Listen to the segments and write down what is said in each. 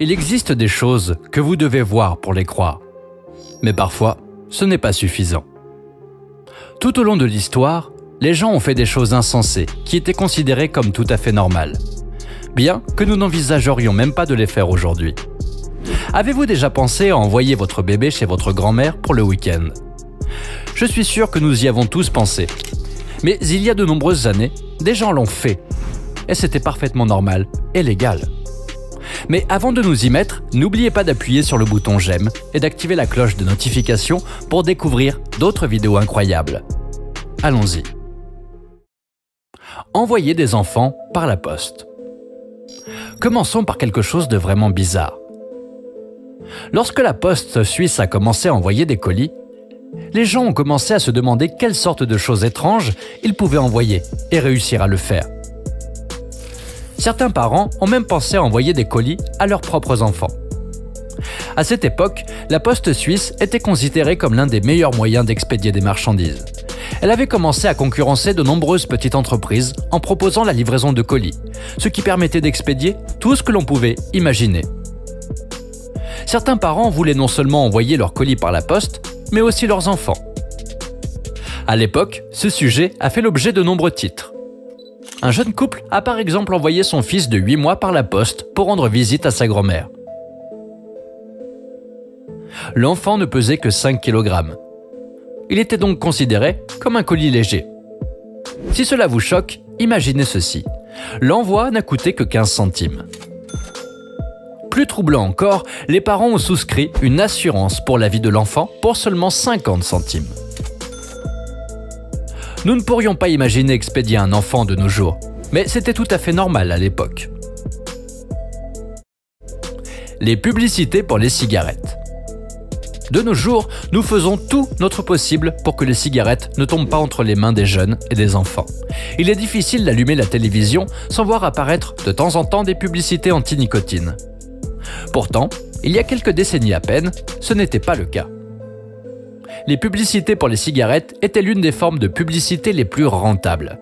Il existe des choses que vous devez voir pour les croire. Mais parfois, ce n'est pas suffisant. Tout au long de l'histoire, les gens ont fait des choses insensées qui étaient considérées comme tout à fait normales, bien que nous n'envisagerions même pas de les faire aujourd'hui. Avez-vous déjà pensé à envoyer votre bébé chez votre grand-mère pour le week-end? Je suis sûr que nous y avons tous pensé. Mais il y a de nombreuses années, des gens l'ont fait. Et c'était parfaitement normal et légal. Mais avant de nous y mettre, n'oubliez pas d'appuyer sur le bouton j'aime et d'activer la cloche de notification pour découvrir d'autres vidéos incroyables. Allons-y. Envoyer des enfants par la poste. Commençons par quelque chose de vraiment bizarre. Lorsque la poste suisse a commencé à envoyer des colis, les gens ont commencé à se demander quelles sortes de choses étranges ils pouvaient envoyer et réussir à le faire. Certains parents ont même pensé à envoyer des colis à leurs propres enfants. À cette époque, la poste suisse était considérée comme l'un des meilleurs moyens d'expédier des marchandises. Elle avait commencé à concurrencer de nombreuses petites entreprises en proposant la livraison de colis, ce qui permettait d'expédier tout ce que l'on pouvait imaginer. Certains parents voulaient non seulement envoyer leurs colis par la poste, mais aussi leurs enfants. À l'époque, ce sujet a fait l'objet de nombreux titres. Un jeune couple a par exemple envoyé son fils de 8 mois par la poste pour rendre visite à sa grand-mère. L'enfant ne pesait que 5 kg. Il était donc considéré comme un colis léger. Si cela vous choque, imaginez ceci. L'envoi n'a coûté que 15 centimes. Plus troublant encore, les parents ont souscrit une assurance pour la vie de l'enfant pour seulement 50 centimes. Nous ne pourrions pas imaginer expédier un enfant de nos jours, mais c'était tout à fait normal à l'époque. Les publicités pour les cigarettes. De nos jours, nous faisons tout notre possible pour que les cigarettes ne tombent pas entre les mains des jeunes et des enfants. Il est difficile d'allumer la télévision sans voir apparaître de temps en temps des publicités anti-nicotine. Pourtant, il y a quelques décennies à peine, ce n'était pas le cas. Les publicités pour les cigarettes étaient l'une des formes de publicité les plus rentables.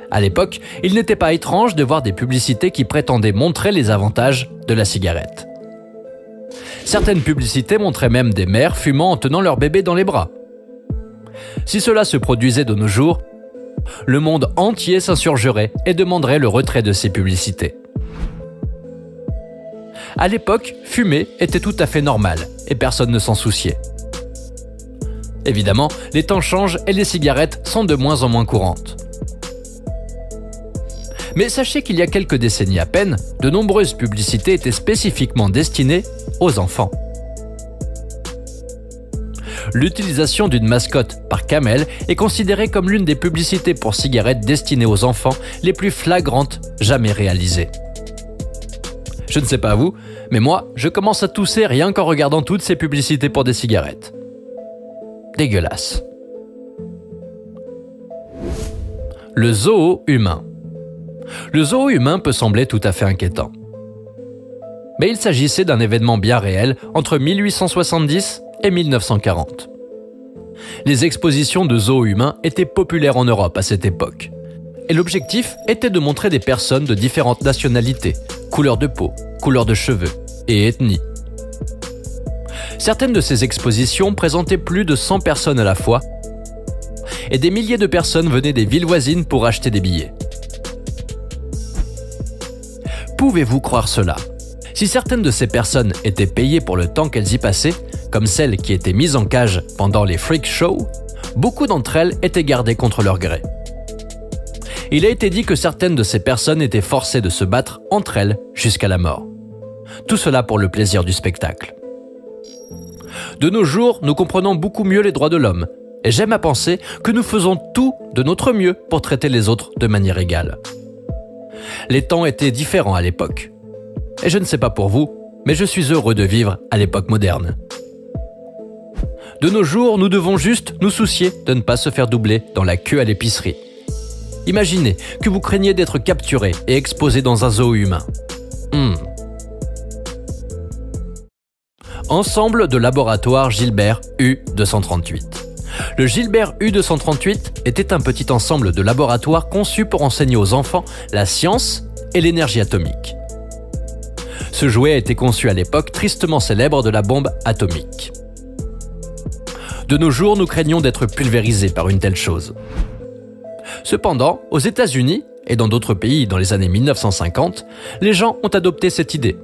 À l'époque, il n'était pas étrange de voir des publicités qui prétendaient montrer les avantages de la cigarette. Certaines publicités montraient même des mères fumant en tenant leur bébé dans les bras. Si cela se produisait de nos jours, le monde entier s'insurgerait et demanderait le retrait de ces publicités. À l'époque, fumer était tout à fait normal et personne ne s'en souciait. Évidemment, les temps changent et les cigarettes sont de moins en moins courantes. Mais sachez qu'il y a quelques décennies à peine, de nombreuses publicités étaient spécifiquement destinées aux enfants. L'utilisation d'une mascotte par Camel est considérée comme l'une des publicités pour cigarettes destinées aux enfants les plus flagrantes jamais réalisées. Je ne sais pas vous, mais moi, je commence à tousser rien qu'en regardant toutes ces publicités pour des cigarettes. Dégueulasse. Le zoo humain. Le zoo humain peut sembler tout à fait inquiétant. Mais il s'agissait d'un événement bien réel entre 1870 et 1940. Les expositions de zoos humains étaient populaires en Europe à cette époque. Et l'objectif était de montrer des personnes de différentes nationalités, couleurs de peau, couleurs de cheveux et ethnies. Certaines de ces expositions présentaient plus de 100 personnes à la fois et des milliers de personnes venaient des villes voisines pour acheter des billets. Pouvez-vous croire cela? Si certaines de ces personnes étaient payées pour le temps qu'elles y passaient, comme celles qui étaient mises en cage pendant les freak shows, beaucoup d'entre elles étaient gardées contre leur gré. Il a été dit que certaines de ces personnes étaient forcées de se battre entre elles jusqu'à la mort. Tout cela pour le plaisir du spectacle. De nos jours, nous comprenons beaucoup mieux les droits de l'homme, et j'aime à penser que nous faisons tout de notre mieux pour traiter les autres de manière égale. Les temps étaient différents à l'époque. Et je ne sais pas pour vous, mais je suis heureux de vivre à l'époque moderne. De nos jours, nous devons juste nous soucier de ne pas se faire doubler dans la queue à l'épicerie. Imaginez que vous craignez d'être capturé et exposé dans un zoo humain. Ensemble de laboratoire Gilbert U238. Le Gilbert U238 était un petit ensemble de laboratoires conçus pour enseigner aux enfants la science et l'énergie atomique. Ce jouet a été conçu à l'époque tristement célèbre de la bombe atomique. De nos jours, nous craignons d'être pulvérisés par une telle chose. Cependant, aux États-Unis et dans d'autres pays dans les années 1950, les gens ont adopté cette idée.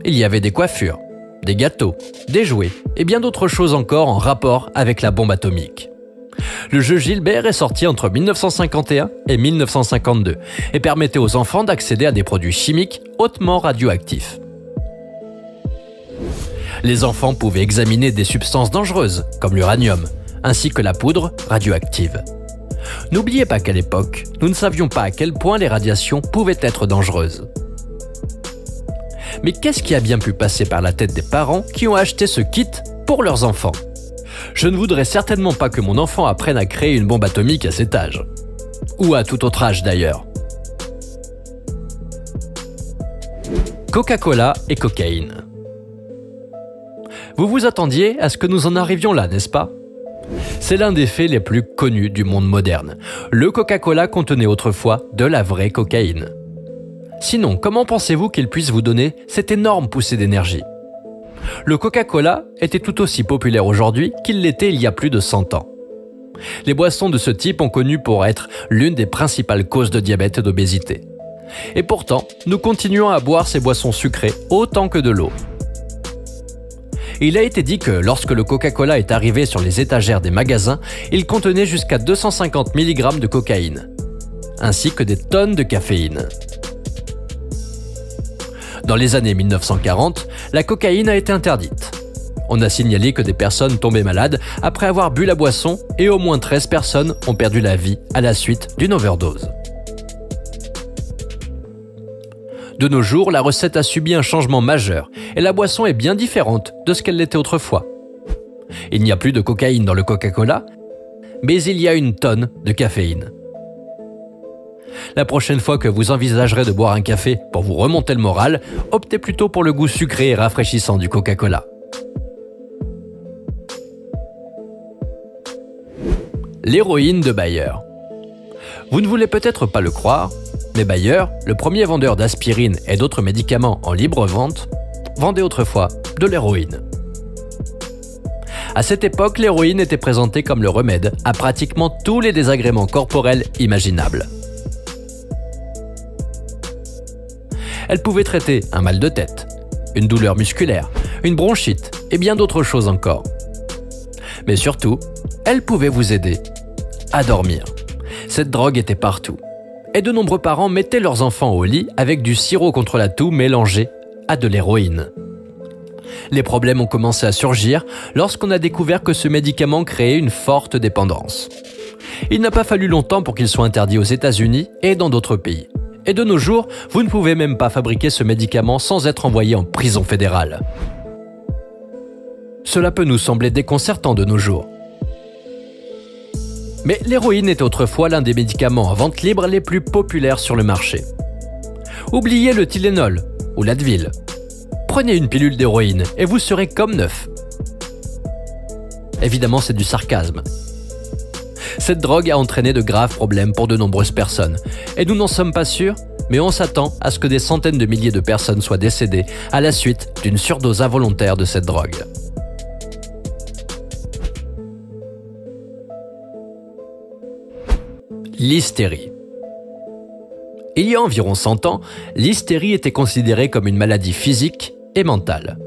Il y avait des coiffures, des gâteaux, des jouets et bien d'autres choses encore en rapport avec la bombe atomique. Le jeu Gilbert est sorti entre 1951 et 1952 et permettait aux enfants d'accéder à des produits chimiques hautement radioactifs. Les enfants pouvaient examiner des substances dangereuses, comme l'uranium, ainsi que la poudre radioactive. N'oubliez pas qu'à l'époque, nous ne savions pas à quel point les radiations pouvaient être dangereuses. Mais qu'est-ce qui a bien pu passer par la tête des parents qui ont acheté ce kit pour leurs enfants? Je ne voudrais certainement pas que mon enfant apprenne à créer une bombe atomique à cet âge. Ou à tout autre âge d'ailleurs. Coca-Cola et cocaïne. Vous vous attendiez à ce que nous en arrivions là, n'est-ce pas? C'est l'un des faits les plus connus du monde moderne. Le Coca-Cola contenait autrefois de la vraie cocaïne. Sinon, comment pensez-vous qu'il puisse vous donner cette énorme poussée d'énergie? Le Coca-Cola était tout aussi populaire aujourd'hui qu'il l'était il y a plus de 100 ans. Les boissons de ce type ont connu pour être l'une des principales causes de diabète et d'obésité. Et pourtant, nous continuons à boire ces boissons sucrées autant que de l'eau. Il a été dit que lorsque le Coca-Cola est arrivé sur les étagères des magasins, il contenait jusqu'à 250 mg de cocaïne, ainsi que des tonnes de caféine. Dans les années 1940, la cocaïne a été interdite. On a signalé que des personnes tombaient malades après avoir bu la boisson et au moins 13 personnes ont perdu la vie à la suite d'une overdose. De nos jours, la recette a subi un changement majeur et la boisson est bien différente de ce qu'elle l'était autrefois. Il n'y a plus de cocaïne dans le Coca-Cola, mais il y a une tonne de caféine. La prochaine fois que vous envisagerez de boire un café pour vous remonter le moral, optez plutôt pour le goût sucré et rafraîchissant du Coca-Cola. L'héroïne de Bayer. Vous ne voulez peut-être pas le croire, mais Bayer, le premier vendeur d'aspirine et d'autres médicaments en libre vente, vendait autrefois de l'héroïne. À cette époque, l'héroïne était présentée comme le remède à pratiquement tous les désagréments corporels imaginables. Elle pouvait traiter un mal de tête, une douleur musculaire, une bronchite et bien d'autres choses encore. Mais surtout, elle pouvait vous aider à dormir. Cette drogue était partout. Et de nombreux parents mettaient leurs enfants au lit avec du sirop contre la toux mélangé à de l'héroïne. Les problèmes ont commencé à surgir lorsqu'on a découvert que ce médicament créait une forte dépendance. Il n'a pas fallu longtemps pour qu'il soit interdit aux États-Unis et dans d'autres pays. Et de nos jours, vous ne pouvez même pas fabriquer ce médicament sans être envoyé en prison fédérale. Cela peut nous sembler déconcertant de nos jours. Mais l'héroïne était autrefois l'un des médicaments en vente libre les plus populaires sur le marché. Oubliez le Tylenol ou l'Advil. Prenez une pilule d'héroïne et vous serez comme neuf. Évidemment, c'est du sarcasme. Cette drogue a entraîné de graves problèmes pour de nombreuses personnes. Et nous n'en sommes pas sûrs, mais on s'attend à ce que des centaines de milliers de personnes soient décédées à la suite d'une surdose involontaire de cette drogue. L'hystérie. Il y a environ 100 ans, l'hystérie était considérée comme une maladie physique et mentale.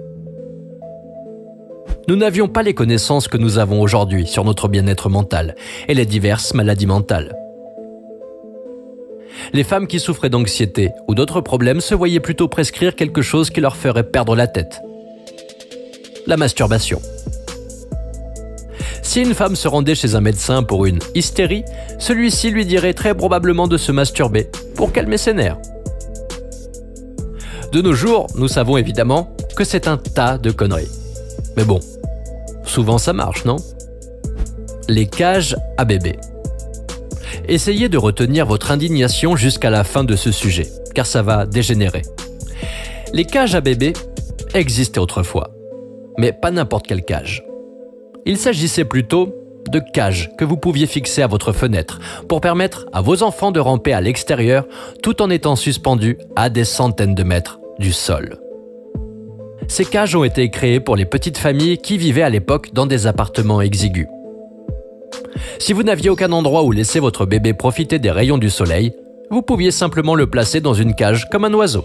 Nous n'avions pas les connaissances que nous avons aujourd'hui sur notre bien-être mental et les diverses maladies mentales. Les femmes qui souffraient d'anxiété ou d'autres problèmes se voyaient plutôt prescrire quelque chose qui leur ferait perdre la tête. La masturbation. Si une femme se rendait chez un médecin pour une hystérie, celui-ci lui dirait très probablement de se masturber pour calmer ses nerfs. De nos jours, nous savons évidemment que c'est un tas de conneries. Mais bon, souvent ça marche, non? Les cages à bébés. Essayez de retenir votre indignation jusqu'à la fin de ce sujet, car ça va dégénérer. Les cages à bébés existaient autrefois, mais pas n'importe quelle cage. Il s'agissait plutôt de cages que vous pouviez fixer à votre fenêtre pour permettre à vos enfants de ramper à l'extérieur tout en étant suspendus à des centaines de mètres du sol. Ces cages ont été créées pour les petites familles qui vivaient à l'époque dans des appartements exigus. Si vous n'aviez aucun endroit où laisser votre bébé profiter des rayons du soleil, vous pouviez simplement le placer dans une cage comme un oiseau.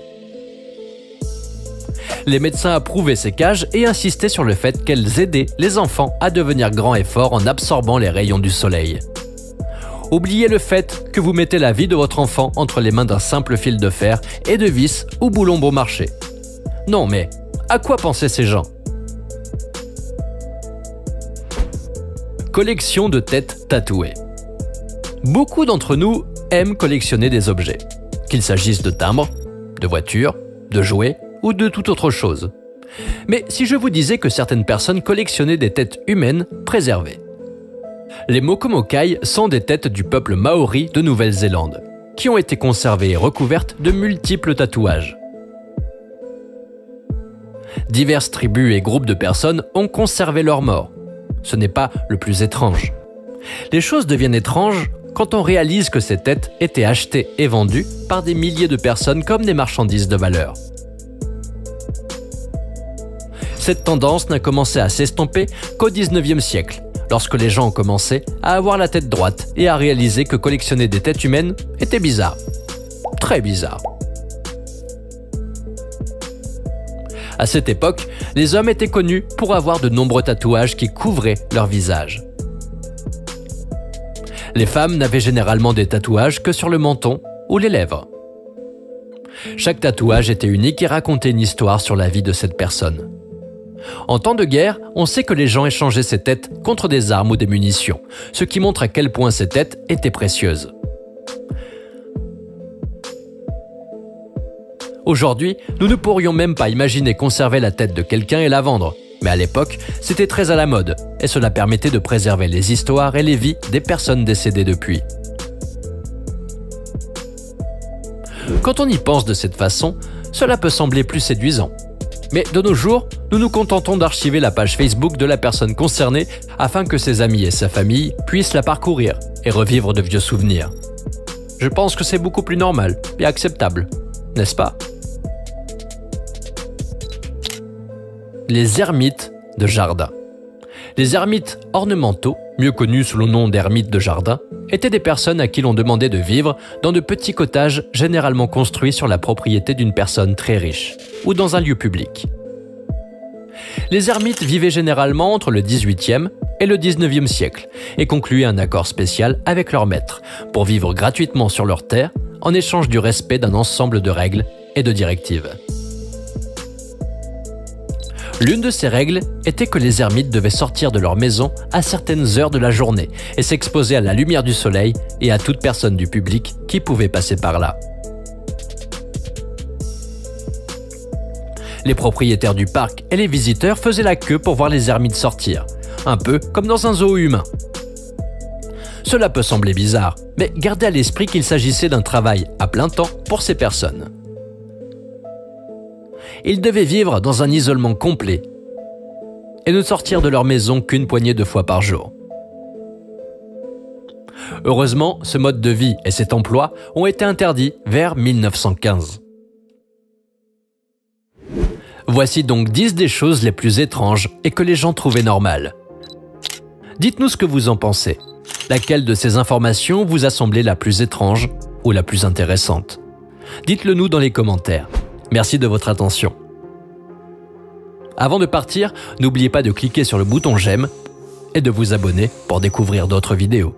Les médecins approuvaient ces cages et insistaient sur le fait qu'elles aidaient les enfants à devenir grands et forts en absorbant les rayons du soleil. Oubliez le fait que vous mettez la vie de votre enfant entre les mains d'un simple fil de fer et de vis ou boulon bon marché. Non mais, à quoi pensaient ces gens? Collection de têtes tatouées. Beaucoup d'entre nous aiment collectionner des objets, qu'il s'agisse de timbres, de voitures, de jouets ou de toute autre chose. Mais si je vous disais que certaines personnes collectionnaient des têtes humaines préservées? Les Mokomokai sont des têtes du peuple maori de Nouvelle-Zélande, qui ont été conservées et recouvertes de multiples tatouages. Diverses tribus et groupes de personnes ont conservé leurs morts. Ce n'est pas le plus étrange. Les choses deviennent étranges quand on réalise que ces têtes étaient achetées et vendues par des milliers de personnes comme des marchandises de valeur. Cette tendance n'a commencé à s'estomper qu'au XIXe siècle, lorsque les gens ont commencé à avoir la tête droite et à réaliser que collectionner des têtes humaines était bizarre. Très bizarre. À cette époque, les hommes étaient connus pour avoir de nombreux tatouages qui couvraient leur visage. Les femmes n'avaient généralement des tatouages que sur le menton ou les lèvres. Chaque tatouage était unique et racontait une histoire sur la vie de cette personne. En temps de guerre, on sait que les gens échangeaient ces têtes contre des armes ou des munitions, ce qui montre à quel point ces têtes étaient précieuses. Aujourd'hui, nous ne pourrions même pas imaginer conserver la tête de quelqu'un et la vendre. Mais à l'époque, c'était très à la mode, et cela permettait de préserver les histoires et les vies des personnes décédées depuis. Quand on y pense de cette façon, cela peut sembler plus séduisant. Mais de nos jours, nous nous contentons d'archiver la page Facebook de la personne concernée afin que ses amis et sa famille puissent la parcourir et revivre de vieux souvenirs. Je pense que c'est beaucoup plus normal et acceptable, n'est-ce pas? Les ermites de jardin. Les ermites ornementaux, mieux connus sous le nom d'ermites de jardin, étaient des personnes à qui l'on demandait de vivre dans de petits cottages généralement construits sur la propriété d'une personne très riche ou dans un lieu public. Les ermites vivaient généralement entre le XVIIIe et le XIXe siècle et concluaient un accord spécial avec leur maître pour vivre gratuitement sur leur terre en échange du respect d'un ensemble de règles et de directives. L'une de ces règles était que les ermites devaient sortir de leur maison à certaines heures de la journée et s'exposer à la lumière du soleil et à toute personne du public qui pouvait passer par là. Les propriétaires du parc et les visiteurs faisaient la queue pour voir les ermites sortir, un peu comme dans un zoo humain. Cela peut sembler bizarre, mais gardez à l'esprit qu'il s'agissait d'un travail à plein temps pour ces personnes. Ils devaient vivre dans un isolement complet et ne sortir de leur maison qu'une poignée de fois par jour. Heureusement, ce mode de vie et cet emploi ont été interdits vers 1915. Voici donc 10 des choses les plus étranges et que les gens trouvaient normales. Dites-nous ce que vous en pensez. Laquelle de ces informations vous a semblé la plus étrange ou la plus intéressante? Dites-le nous dans les commentaires. Merci de votre attention. Avant de partir, n'oubliez pas de cliquer sur le bouton j'aime et de vous abonner pour découvrir d'autres vidéos.